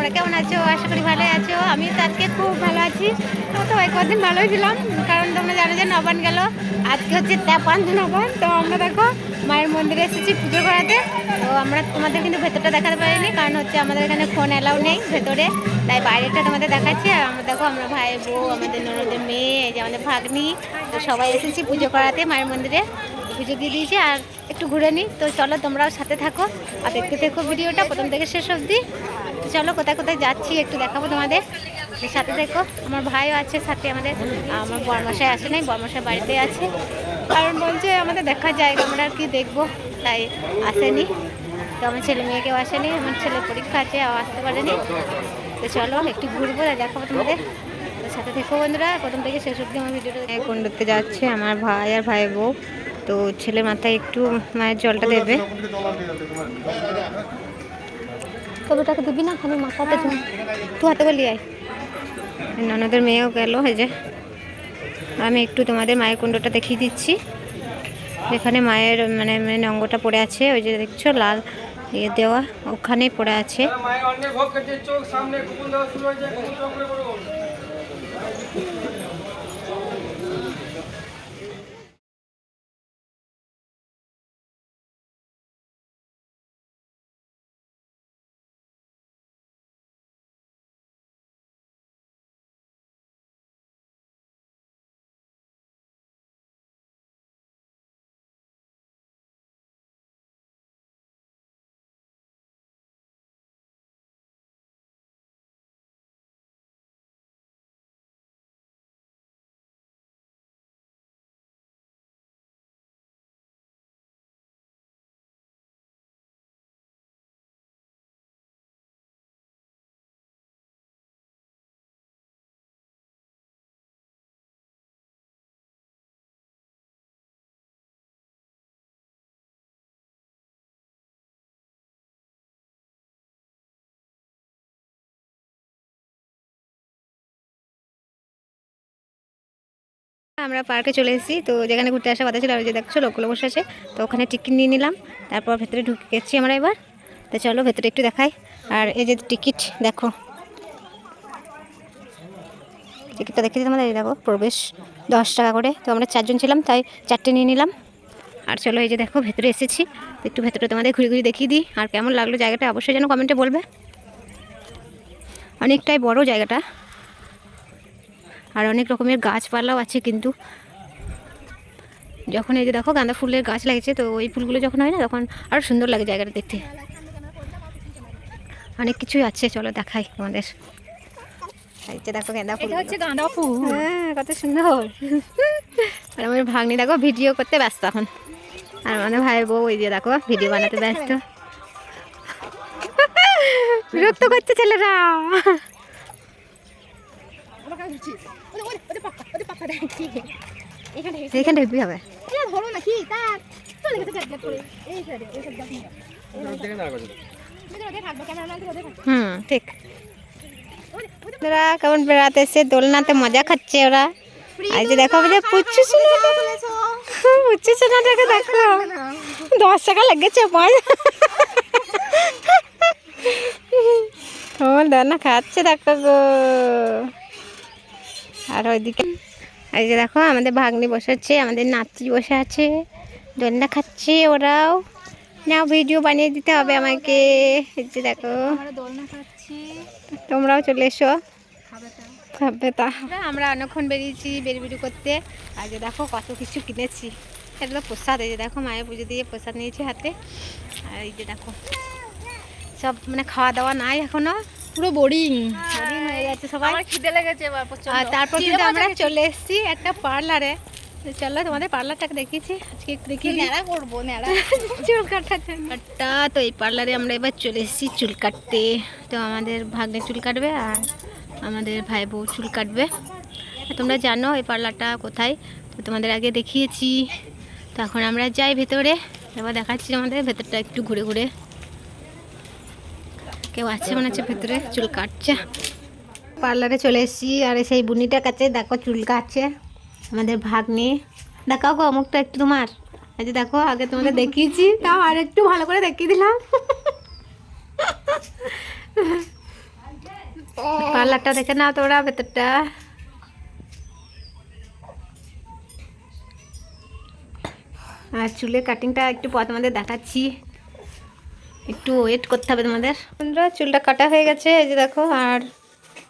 তোমরা কেমন আছো? আশা করি ভালোই আছো। আমি তো আজকে খুব ভালো আছি। তো ওই কদিন ভালোই ছিলাম, কারণ তোমরা জানো যে নবান গেল, আজকে হচ্ছে 53 নবান। তো আমরা দেখো মায়ের মন্দিরে এসেছি পুজো করাতে। তো আমরা তোমাদের কিন্তু ভেতরটা দেখাতে পারিনি, কারণ হচ্ছে আমাদের এখানে ফোন অ্যালাউ নেই ভেতরে, তাই বাইরেটা তোমাদের দেখাচ্ছি। আর আমরা দেখো আমরা ভাই বউ, আমাদের ননদের মেয়ে, এই যে আমাদের ভাগ্নি, তো সবাই এসেছি পুজো করাতে মায়ের মন্দিরে। পুজো দিয়ে দিয়েছি আর একটু ঘুরে নিই। তো চলো তোমরাও সাথে থাকো আর দেখতে থাকো ভিডিওটা প্রথম থেকে শেষ অবধি। তো চলো কোথায় কোথায় যাচ্ছি একটু দেখাবো তোমাদের, সাথে দেখো। আমার ভাইও আছে সাথে, আমাদের আমার বরমশাই আসে নাই, বরমশাই বাড়িতে আছে, কারণ বলছে আমাদের দেখার জায়গা আমরা আর কি দেখবো, তাই আসেনি। তো আমার ছেলে মেয়েকেও আসেনি, আমার ছেলের পরীক্ষা আছে, আসতে পারেনি। তো চলো একটু ঘুরবো আর দেখাবো তোমাদের, তো সাথে থেকো বন্ধুরা প্রথম থেকে শেষ অবধি আমার ভিডিওটা। কুণ্ডতে যাচ্ছে আমার ভাই আর ভাই বউ। তো ছেলে মাথায় একটু মায়ের জলটা দেবে। কতটাকে দিবি না, খালি মাথাতে তুই হাতে বলি আয়। ননদের মেয়েও গেল, এই যে আমি একটু তোমাদের মায়ের কুণ্ডটা দেখিয়ে দিচ্ছি। যেখানে মায়ের মানে মেন অঙ্গটা পড়ে আছে, ওই যে দেখছো লাল ইয়ে দেওয়া, ওখানেই পড়ে আছে। আমরা পার্কে চলে এসেছি, তো যেখানে ঘুরতে আসা কথা ছিল, আর যে দেখছো লোকগুলো বসে আছে, তো ওখানে টিকিট নিয়ে নিলাম। তারপর ভেতরে ঢুকে গেছি আমরা এবার। তো চলো ভেতরে একটু দেখাই। আর এই যে টিকিট দেখো, টিকিটটা দেখে দিলাম, এই দেখো প্রবেশ 10 টাকা করে। তো আমরা 4 জন ছিলাম, তাই 4টে নিয়ে নিলাম। আর চলো এই যে দেখো ভেতরে এসেছি, একটু ভেতরে তোমাদের ঘুরে ঘুরে দেখিয়ে দিই। আর কেমন লাগলো জায়গাটা অবশ্যই যেন কমেন্টে বলবে। অনেকটাই বড় জায়গাটা, আর অনেক রকমের গাছপালাও আছে। কিন্তু যখন এই যে দেখো গাঁদা ফুলের গাছ লাগছে, তো ওই ফুলগুলো যখন হয় না, তখন আরও সুন্দর লাগে জায়গাটা দেখতে। অনেক কিছুই আছে, চলো দেখাই তোমাদের। এই যে দেখো গাঁদা ফুল, হচ্ছে গাঁদা ফুল, হ্যাঁ কত সুন্দর। আর আমার ভাগ্নি দেখো ভিডিও করতে ব্যস্ত এখন, আর আমাদের ভাই বউ ওই যে দেখো ভিডিও বানাতে ব্যস্ত। বিরক্ত করছে ছেলেরা। এইখানে ঢুকবি হবে। ঠিক। ওরা কেমন বেড়াতে এসে দোলনাতে মজা খাচ্ছে ওরা। এই যে দেখো পুচ্ছু সোনাটাকে দেখো, 10 টাকা লেগেছে আমার দানা খাচ্ছে দেখো গো। আর ওইদিকে এই যে দেখো আমাদের ভাগ্নি বসে আছে, আমাদের নাতি বসে আছে, দোলনা খাচ্ছে ওরাও। নাও ভিডিও বানিয়ে দিতে হবে আমাকে। এই যে দেখো তোমরাও চলে এসো, খাবে তা। আমরা অনেকক্ষণ বেরিয়েছি বেরিয়ে করতে। আর যে দেখো কত কিছু কিনেছি, এটা তো প্রসাদ। এই যে দেখো মায়ের পুজো দিয়ে প্রসাদ নিয়েছি হাতে। আর এই যে দেখো সব মানে খাওয়া দাওয়া নাই এখনো, পুরো বোরিং হয়ে গেছে সবাই, খিদে লেগেছে। আর তারপর কিন্তু আমরা চলে এসেছি একটা পার্লারে। চলো তোমাদের পার্লারটাকে দেখিয়েছি, আজকে একটু দেখি ন্যাড়া করবো, ন্যাড়া চুল কাটা। তো এই পার্লারে আমরা এবার চলে এসেছি চুল কাটতে। তো আমাদের ভাগ্নে চুল কাটবে আর আমাদের ভাই বউ চুল কাটবে। তোমরা জানো এই পার্লারটা কোথায়, তো তোমাদের আগে দেখিয়েছি। তো এখন আমরা যাই ভেতরে, এবার দেখাচ্ছি আমাদের ভেতরটা একটু ঘুরে ঘুরে। কেউ আছে মনে হচ্ছে ভেতরে, চুল কাটছে। পার্লারে চলে এসেছি, আর সেই বুনিটার কাছে দেখো চুল কাটছে আমাদের ভাগ্নে। দেখাও গো মুখটা একটু তোমার। এই যে দেখো আগে তোমাদের দেখিয়েছি, তাও আর একটু ভালো করে দেখিয়ে দিলাম। পার্লারটা দেখে নাও তোমরা ভেতরটা। আর চুলের কাটিংটা একটু পর তোমাদের দেখাচ্ছি, একটু ওয়েট করতে হবে তোমাদের। বন্ধুরা চুলটা কাটা হয়ে গেছে, এই যে দেখো। আর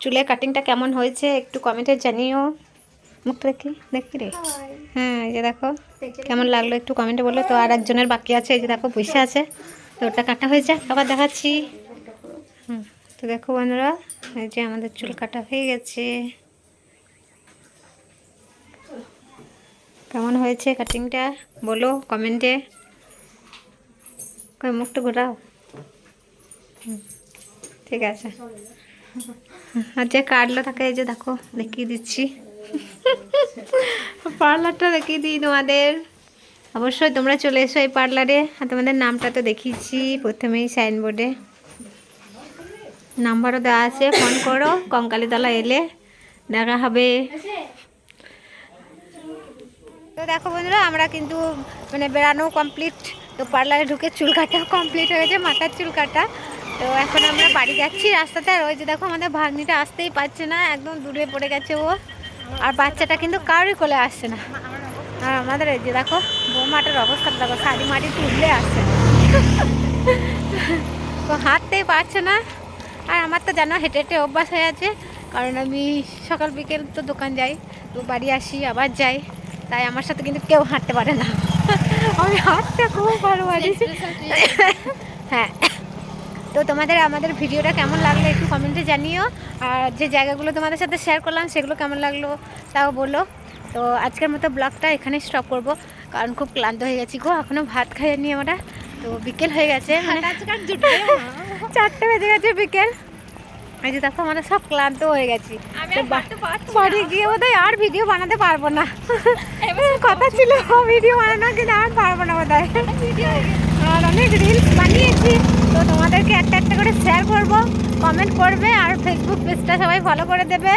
চুলের কাটিংটা কেমন হয়েছে একটু কমেন্টে জানিও। মুখটা দেখি রে। হ্যাঁ এই যে দেখো কেমন লাগলো একটু কমেন্টে বলো। তো আর একজনের বাকি আছে, এই যে দেখো বসে আছে, তো ওটা কাটা হয়েছে, আবার দেখাচ্ছি। তো দেখো বন্ধুরা এই যে আমাদের চুল কাটা হয়ে গেছে। কেমন হয়েছে কাটিংটা বলো কমেন্টে। মুখটা ঘোরাও। ঠিক আছে। আর যে কাটলো তাকে এই যে দেখো দেখিয়ে দিচ্ছি, পার্লারটা দেখিয়ে দিই তোমাদের। অবশ্যই তোমরা চলে এসো এই পার্লারে। আর তোমাদের নামটা তো দেখিয়েছি প্রথমেই সাইনবোর্ডে, নাম্বারও দেওয়া আছে, ফোন করো। কঙ্কালীতলা এলে দেখা হবে। তো দেখো বন্ধুরা আমরা কিন্তু মানে বেড়ানো কমপ্লিট, তো পার্লারে ঢুকে চুল কাটা কমপ্লিট হয়ে গেছে, মাথার চুল কাটা। তো এখন আমরা বাড়ি যাচ্ছি রাস্তাতে। আর ওই যে দেখো আমাদের ভাগ্নিটা আসতেই পারছে না, একদম দূরে পড়ে গেছে ও। আর বাচ্চাটা কিন্তু কারোরই কোলে আসছে না। আর আমাদের এই যে দেখো বৌমাটার অবস্থা দেখো, শাড়ি মাটি তুললে আসছে না, তো হাঁটতেই পারছে না। আর আমার তো জানো হেঁটে হেঁটে অভ্যাস হয়ে আছে, কারণ আমি সকাল বিকেল তো দোকান যাই, তো বাড়ি আসি আবার যাই, তাই আমার সাথে কিন্তু কেউ হাঁটতে পারে না। আমি হাঁটতে খুব ভালো পারি। হ্যাঁ, তো তোমাদের আমাদের ভিডিওটা কেমন লাগলো একটু কমেন্টে জানিও। আর যে জায়গাগুলো তোমাদের সাথে শেয়ার করলাম সেগুলো কেমন লাগলো তাও বলো। তো আজকের মতো ব্লগটা এখানেই স্টপ করব, কারণ খুব ক্লান্ত হয়ে গেছি গো, এখনও ভাত খাইনি আমরা। তো বিকেল হয়ে গেছে, মানে 4টে বেজে গেছে বিকেল। এই যে দেখো আমরা সব ক্লান্ত হয়ে গেছি, বাড়ি গিয়ে বোধহয় আর ভিডিও বানাতে পারবো না। কথা ছিল ভিডিও বানানো, কিন্তু আর পারবো না বোধহয়। আর অনেক রিলস বানিয়েছি, তো তোমাদেরকে একটা একটা করে শেয়ার করব, কমেন্ট করবে। আর ফেসবুক পেজটা সবাই ফলো করে দেবে।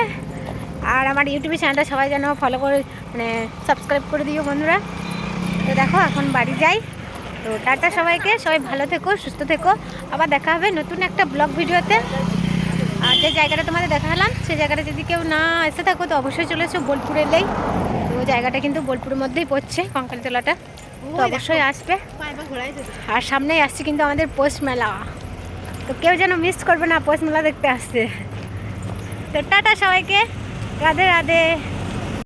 আর আমার ইউটিউব চ্যানেলটা সবাই যেন ফলো করে মানে সাবস্ক্রাইব করে দিও বন্ধুরা। তো দেখো এখন বাড়ি যাই। তো টাটা সবাইকে, সবাই ভালো থেকো, সুস্থ থেকো। আবার দেখা হবে নতুন একটা ব্লগ ভিডিওতে। আর যে জায়গাটা তোমাদের দেখালাম সেই জায়গাটা যদি কেউ না এসে থাকো তো অবশ্যই চলে এসো, বোলপুর এলেই। তো জায়গাটা কিন্তু বোলপুরের মধ্যেই পড়ছে, কঙ্কালীতলাটা, তো অবশ্যই আসবে। আর সামনেই আসছে কিন্তু আমাদের পৌষ মেলা, তো কেউ যেন মিস করবে না পৌষ মেলা দেখতে আসছে। তো টাটা সবাইকে, রাধে রাধে।